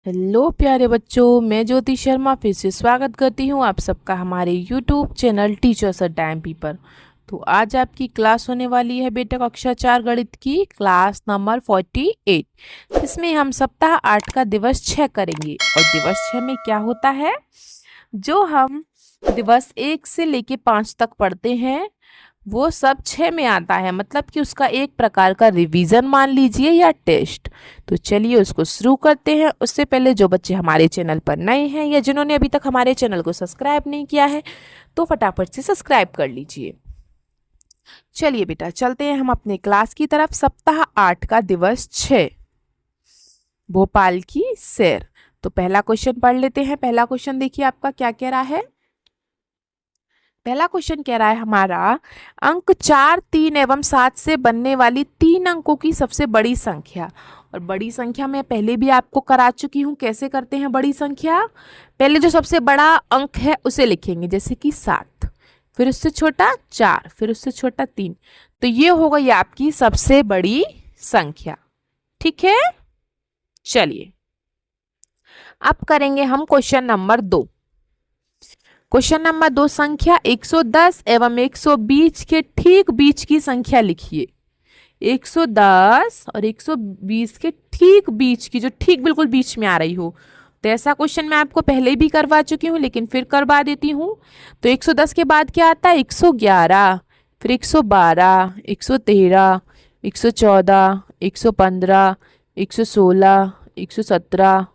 Hello प्यारे बच्चों, मैं ज्योति शर्मा फिर से स्वागत करती हूँ आप सबका हमारे YouTube channel teachers a time पीपर। तो आज आपकी क्लास होने वाली है बेटा कक्षा 4 गणित की क्लास नंबर 48, जिसमें हम सप्ताह 8 का दिवस 6 करेंगे। और दिवस 6 में क्या होता है, जो हम दिवस 1 से लेके 5 तक पढ़ते हैं वो सब 6 में आता है। मतलब कि उसका एक प्रकार का रिवीजन मान लीजिए या टेस्ट। तो चलिए उसको शुरू करते हैं। उससे पहले जो बच्चे हमारे चैनल पर नए हैं या जिन्होंने अभी तक हमारे चैनल को सब्सक्राइब नहीं किया है तो फटाफट से सब्सक्राइब कर लीजिए। चलिए बेटा चलते हैं हम अपने क्लास की तरफ। सप्ताह 8 का दिवस 6, भोपाल की सैर। तो पहला क्वेश्चन पढ़ लेते हैं। पहला क्वेश्चन देखिए आपका क्या कह रहा है। पहला क्वेश्चन कह रहा है हमारा, अंक 4, 3 एवं 7 से बनने वाली 3 अंकों की सबसे बड़ी संख्या। और बड़ी संख्या मैं पहले भी आपको करा चुकी हूँ। कैसे करते हैं बड़ी संख्या, पहले जो सबसे बड़ा अंक है उसे लिखेंगे, जैसे कि 7, फिर उससे छोटा 4, फिर उससे छोटा 3। तो ये हो गई आपकी सबसे बड़ी संख्या। ठीक है, चलिए अब करेंगे हम क्वेश्चन नंबर 2। क्वेश्चन नंबर 2, संख्या 110 एवं 120 के ठीक बीच की संख्या लिखिए। 110 और 120 के ठीक बीच की, जो ठीक बिल्कुल बीच में आ रही हो। तो ऐसा क्वेश्चन मैं आपको पहले भी करवा चुकी हूँ, लेकिन फिर करवा देती हूँ। तो 110 के बाद क्या आता है, 111, फिर 112, 113, 114, 115, 116, 117,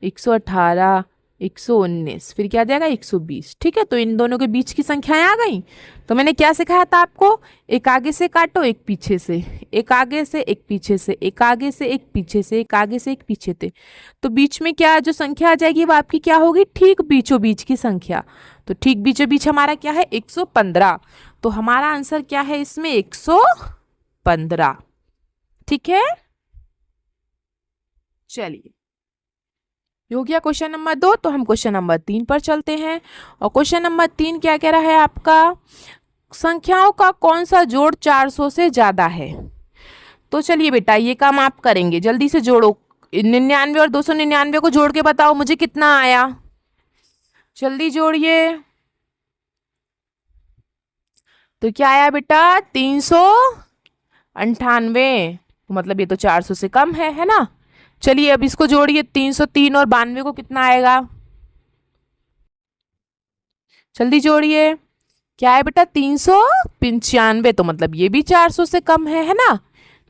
118, 119, फिर क्या आ जाएगा 120। ठीक है, तो इन दोनों के बीच की संख्याएं आ गई। तो मैंने क्या सिखाया था आपको, एक आगे से काटो एक पीछे से, एक आगे से एक पीछे से, एक आगे से एक पीछे से, एक आगे से एक पीछे से। तो बीच में क्या जो संख्या आ जाएगी वो आपकी क्या होगी, ठीक बीचों बीच की संख्या। तो ठीक बीचों बीच हमारा क्या है, 115। तो हमारा आंसर क्या है इसमें, 115। ठीक है, चलिए ये हो गया क्वेश्चन नंबर 2। तो हम क्वेश्चन नंबर 3 पर चलते हैं। और क्वेश्चन नंबर 3 क्या कह रहा है आपका, संख्याओं का कौन सा जोड़ 400 से ज्यादा है। तो चलिए बेटा ये काम आप करेंगे, जल्दी से जोड़ो। 99 और 299 को जोड़ के बताओ मुझे कितना आया। जल्दी जोड़िए। तो क्या आया बेटा, 398। मतलब ये तो 400 से कम है ना। चलिए अब इसको जोड़िए, 303 और 92 को कितना आएगा, जल्दी जोड़िए। क्या है बेटा, 395। तो मतलब ये भी 400 से कम है ना।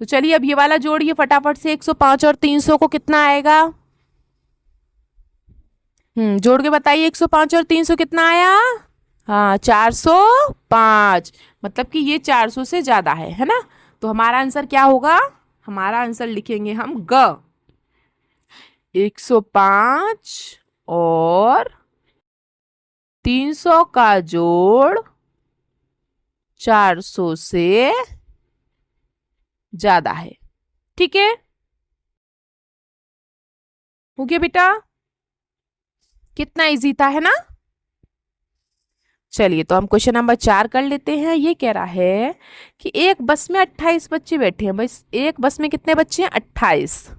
तो चलिए अब ये वाला जोड़िए फटाफट से, 105 और 300 को कितना आएगा। जोड़ के बताइए, 105 और 300 कितना आया। हाँ, 405। मतलब कि ये 400 से ज्यादा है ना। तो हमारा आंसर क्या होगा, हमारा आंसर लिखेंगे हम ग, 105 और 300 का जोड़ 400 से ज्यादा है। ठीक है, हो गया बेटा, कितना इजी था है ना। चलिए तो हम क्वेश्चन नंबर 4 कर लेते हैं। ये कह रहा है कि एक बस में 28 बच्चे बैठे हैं। बस एक बस में कितने बच्चे हैं, 28।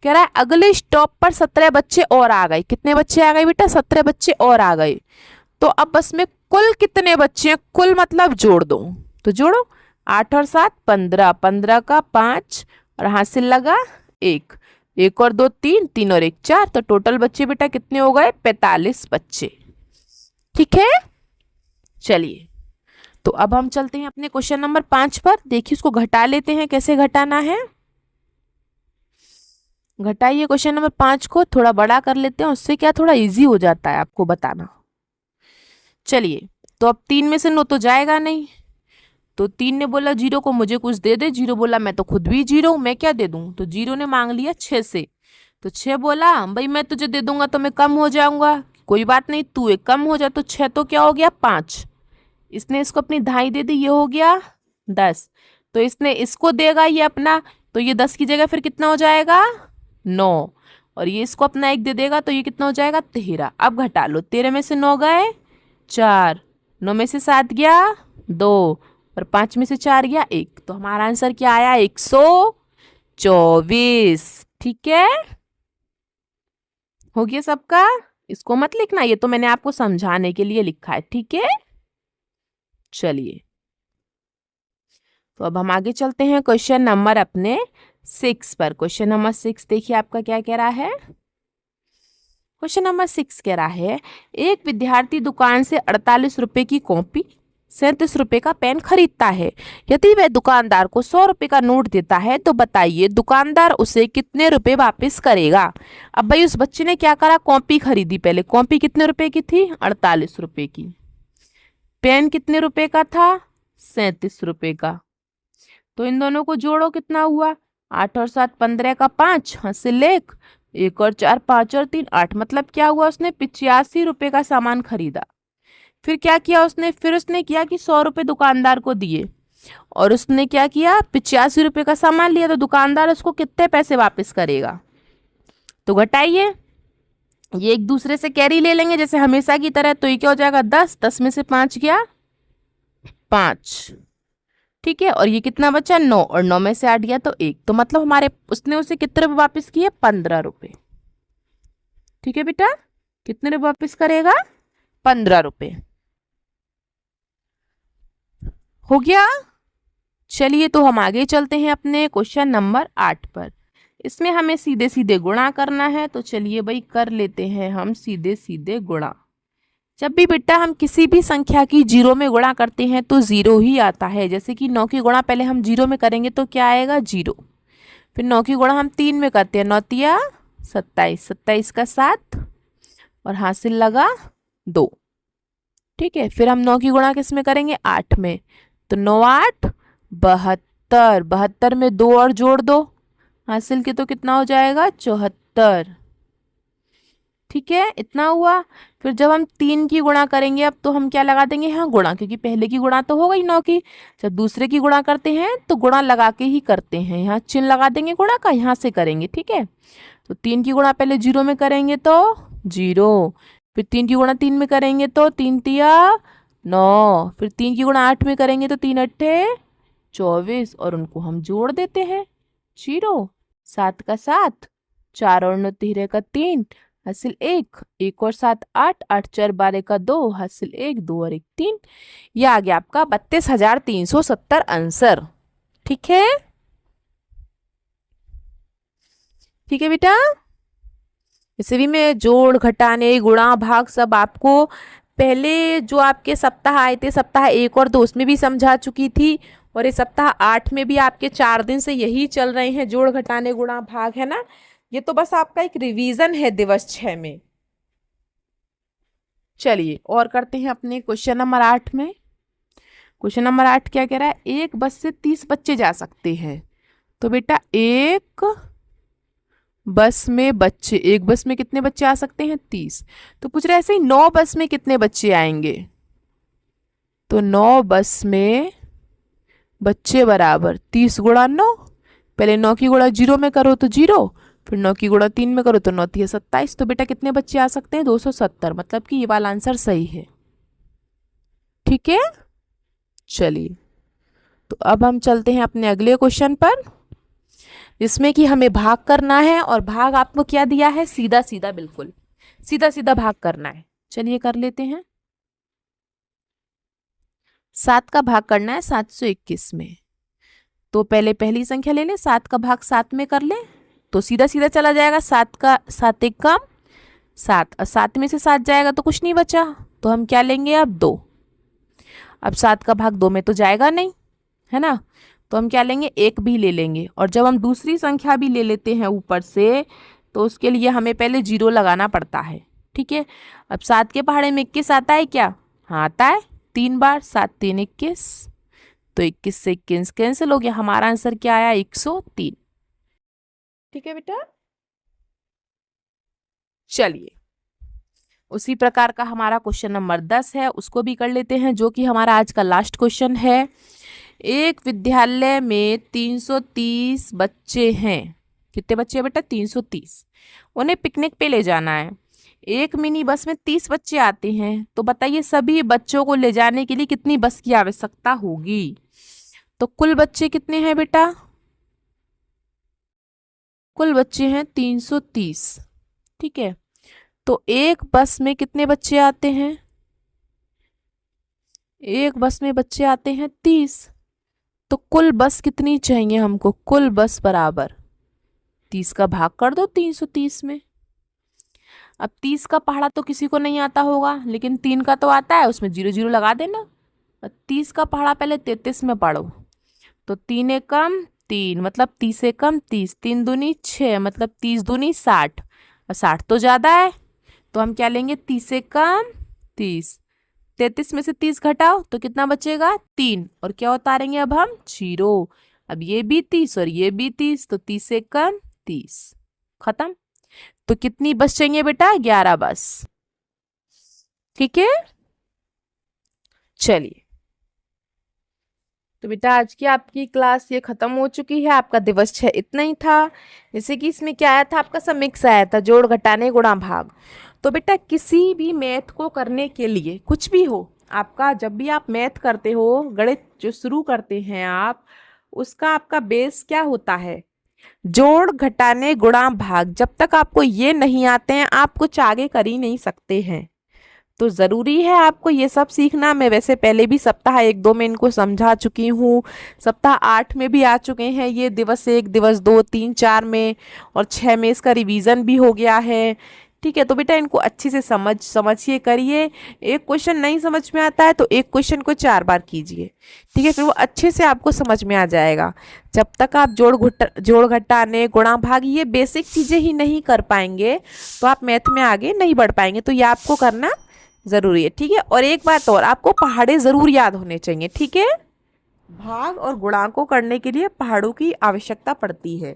कह रहा है अगले स्टॉप पर 17 बच्चे और आ गए। कितने बच्चे आ गए बेटा, 17 बच्चे और आ गए। तो अब बस में कुल कितने बच्चे हैं, कुल मतलब जोड़ दो। तो जोड़ो, 8 और 7 15, 15 का 5 और हासिल लगा 1, 1 और 2 3, 3 और 1 4। तो टोटल बच्चे बेटा कितने हो गए, 45 बच्चे। ठीक है, चलिए तो अब हम चलते हैं अपने क्वेश्चन नंबर 5 पर। देखिए उसको घटा लेते हैं, कैसे घटाना है। घटाइए क्वेश्चन नंबर 5 को, थोड़ा बड़ा कर लेते हैं, उससे क्या थोड़ा इजी हो जाता है आपको बताना। चलिए तो अब 3 में से 9 तो जाएगा नहीं। तो 3 ने बोला 0 को मुझे कुछ दे दे। 0 बोला मैं तो खुद भी 0 हूं, मैं क्या दे दूं। तो 0 ने मांग लिया 6 से। तो 6 बोला भाई मैं तुझे दे दूंगा तो मैं कम हो जाऊंगा। कोई बात नहीं, तू एक कम हो जा। तो 6 तो क्या हो गया, 5। इसने इसको अपनी धाई दे दी, ये हो गया 10। तो इसने इसको देगा ये अपना, तो ये 10 की जगह फिर कितना हो जाएगा, 9। और ये इसको अपना 1 दे देगा तो ये कितना हो जाएगा, 13। अब घटा लो, 13 में से 9 गए 4, 9 में से 7 गया 2 और 5 में से 4 गया 1। तो हमारा आंसर क्या आया, 124। ठीक है, हो गया सबका? इसको मत लिखना, ये तो मैंने आपको समझाने के लिए लिखा है, ठीक है। चलिए, तो अब हम आगे चलते हैं क्वेश्चन नंबर अपने 6 पर। क्वेश्चन नंबर 6 देखिए आपका क्या कह रहा है। क्वेश्चन नंबर 6 कह रहा है, एक विद्यार्थी दुकान से 48 रुपए की कॉपी, 37 रुपए का पेन खरीदता है। यदि वह दुकानदार को 100 रुपए का नोट देता है तो बताइए दुकानदार उसे कितने रुपए वापस करेगा। अब भाई उस बच्चे ने क्या करा, कॉपी खरीदी। पहले कॉपी कितने रुपए की थी, 48 रुपए की। पेन कितने रुपए का था, 37 रुपए का। तो इन दोनों को जोड़ो, कितना हुआ, 8 और 7 15 का 5, हासिल 1, 1 और 4 5 और 3 8। मतलब क्या हुआ, उसने 85 रुपए का सामान खरीदा। फिर क्या किया उसने, फिर उसने किया कि 100 रुपए दुकानदार को दिए और उसने क्या किया, 85 रुपए का सामान लिया। तो दुकानदार उसको कितने पैसे वापस करेगा। तो घटाइए, ये एक दूसरे से कैरी ले लेंगे जैसे हमेशा की तरह। तो ये क्या हो जाएगा, 10, 10 में से 5 गया 5, ठीक है। और ये कितना बचा, 9, और 9 में से 8 गया तो 1। तो मतलब हमारे उसने उसे कितने रुपए वापस किए, 15 रुपए। ठीक है बेटा, कितने रुपए वापस करेगा, 15 रुपए। हो गया। चलिए, तो हम आगे चलते हैं अपने क्वेश्चन नंबर 8 पर। इसमें हमें सीधे सीधे गुणा करना है। तो चलिए भाई कर लेते हैं हम सीधे सीधे गुणा। जब भी बेटा हम किसी भी संख्या की जीरो में गुणा करते हैं तो जीरो ही आता है। जैसे कि 9 की गुणा पहले हम जीरो में करेंगे तो क्या आएगा, जीरो। फिर 9 की गुणा हम 3 में करते हैं, 9 तिया 27, 27 का 7 और हासिल लगा 2, ठीक है। फिर हम 9 की गुणा किस में करेंगे, 8 में। तो 9 8 72, 72 में 2 और जोड़ दो, हासिल के तो कितना हो जाएगा, 74, ठीक है। इतना हुआ। फिर जब हम 3 की गुणा करेंगे अब तो हम क्या लगा देंगे, हाँ गुणा, क्योंकि पहले की गुणा तो हो गई 9 की। जब दूसरे की गुणा करते हैं तो गुणा लगा के ही करते हैं, यहाँ चिन्ह लगा देंगे गुणा का, यहाँ से करेंगे, ठीक है। तो 3 की गुणा पहले 0 में करेंगे तो 0, फिर 3 की गुणा 3 में करेंगे तो 3 तिया 9, फिर 3 की गुणा 8 में करेंगे तो 3 अट्ठे 24 और उनको हम जोड़ देते हैं, 0, 7 का 7, 4 और 9 13 का 3, हासिल 1, 1 और 7 8, 8 4 12 का 2, हासिल 1, 2 और 1 3। यह आ गया आपका 32,370 आंसर, ठीक है। ठीक है बेटा, इसे भी मैं जोड़ घटाने गुणा भाग सब आपको पहले जो आपके सप्ताह आए थे, सप्ताह 1 और 2, उसमें भी समझा चुकी थी। और ये सप्ताह 8 में भी आपके 4 दिन से यही चल रहे हैं, जोड़ घटाने गुणा भाग, है ना। ये तो बस आपका एक रिवीजन है दिवस 6 में। चलिए और करते हैं अपने क्वेश्चन नंबर 8 में। क्वेश्चन नंबर 8 क्या कह रहा है, एक बस से 30 बच्चे जा सकते हैं। तो बेटा एक बस में बच्चे, एक बस में कितने बच्चे आ सकते हैं, 30। तो पूछ रहे ऐसे ही 9 बस में कितने बच्चे आएंगे। तो 9 बस में बच्चे बराबर 30 गुणा 9। पहले 9 की गुणा 0 में करो तो 0, फिर 9 की गुणा 3 में करो तो 9 3 27। तो बेटा कितने बच्चे आ सकते हैं, 270। मतलब कि ये वाला आंसर सही है, ठीक है। चलिए, तो अब हम चलते हैं अपने अगले क्वेश्चन पर, जिसमें कि हमें भाग करना है। और भाग आपको क्या दिया है, सीधा सीधा, बिल्कुल सीधा सीधा भाग करना है। चलिए कर लेते हैं। 7 का भाग करना है 721 में। तो पहले पहली संख्या ले लें, 7 का भाग 7 में कर लें तो सीधा सीधा चला जाएगा। 7 का 7 एक कम 7, और 7 में से 7 जाएगा तो कुछ नहीं बचा। तो हम क्या लेंगे अब, 2। अब 7 का भाग 2 में तो जाएगा नहीं, है ना। तो हम क्या लेंगे, 1 भी ले लेंगे। और जब हम दूसरी संख्या भी ले लेते हैं ऊपर से तो उसके लिए हमें पहले 0 लगाना पड़ता है, ठीक है। अब 7 के पहाड़े में 21 आता है क्या, हाँ आता है, 3 बार, 7 3 21। तो 21 से 21 कैंसिल हो गया, हमारा आंसर क्या आया, 103, ठीक है बेटा। चलिए, उसी प्रकार का हमारा क्वेश्चन नंबर 10 है, उसको भी कर लेते हैं, जो कि हमारा आज का लास्ट क्वेश्चन है। एक विद्यालय में 330 बच्चे हैं। कितने बच्चे हैं बेटा, 330। उन्हें पिकनिक पे ले जाना है। एक मिनी बस में 30 बच्चे आते हैं। तो बताइए सभी बच्चों को ले जाने के लिए कितनी बस की आवश्यकता होगी। तो कुल बच्चे कितने हैं बेटा, कुल बच्चे हैं 330, ठीक है। तो एक बस में कितने बच्चे आते हैं? एक बस में बच्चे आते हैं 30। तो कुल बस कितनी चाहिए हमको? कुल बस बराबर 30 का भाग कर दो 330 में। अब 30 का पहाड़ा तो किसी को नहीं आता होगा, लेकिन 3 का तो आता है, उसमें 0 0 लगा देना। और 30 का पहाड़ा पहले 33 में पढ़ो। तो 3 एकम 3 मतलब 30 एकम 30, 3 दूनी 6 मतलब 30 दूनी 60। और 60 तो ज़्यादा है, तो हम क्या लेंगे? 30 एकम 30। 33 में से 30 घटाओ तो कितना बचेगा? 3। और क्या उतारेंगे अब हम? 0। अब ये भी 30 और ये भी 30, तो 30 एकम 30। खत्म। तो कितनी बस चाहिए बेटा? 11 बस। ठीक है, चलिए। तो बेटा आज की आपकी क्लास ये खत्म हो चुकी है। आपका दिवस 6 इतना ही था। जैसे कि इसमें क्या आया था? आपका सब मिक्स आया था, जोड़ घटाने गुणा भाग। तो बेटा किसी भी मैथ को करने के लिए, कुछ भी हो आपका, जब भी आप मैथ करते हो, गणित जो शुरू करते हैं आप, उसका आपका बेस क्या होता है? जोड़ घटाने गुणा भाग। जब तक आपको ये नहीं आते हैं आप कुछ आगे कर ही नहीं सकते हैं। तो ज़रूरी है आपको ये सब सीखना। मैं वैसे पहले भी सप्ताह 1 2 में इनको समझा चुकी हूँ, सप्ताह 8 में भी आ चुके हैं ये, दिवस 1 दिवस 2 3 4 में, और 6 में इसका रिवीजन भी हो गया है। ठीक है, तो बेटा इनको अच्छे से समझिए करिए। एक क्वेश्चन नहीं समझ में आता है तो एक क्वेश्चन को 4 बार कीजिए। ठीक है, फिर वो अच्छे से आपको समझ में आ जाएगा। जब तक आप जोड़ घटाने गुणा भाग ये बेसिक चीज़ें ही नहीं कर पाएंगे तो आप मैथ में आगे नहीं बढ़ पाएंगे। तो ये आपको करना ज़रूरी है। ठीक है, और एक बात और, आपको पहाड़े ज़रूर याद होने चाहिए। ठीक है, भाग और गुणांकों करने के लिए पहाड़ों की आवश्यकता पड़ती है।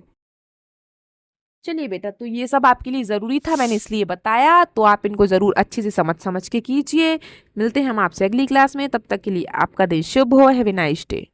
चलिए बेटा, तो ये सब आपके लिए ज़रूरी था, मैंने इसलिए बताया। तो आप इनको ज़रूर अच्छे से समझ के कीजिए। मिलते हैं हम आपसे अगली क्लास में, तब तक के लिए आपका दिन शुभ हो। Have a nice day.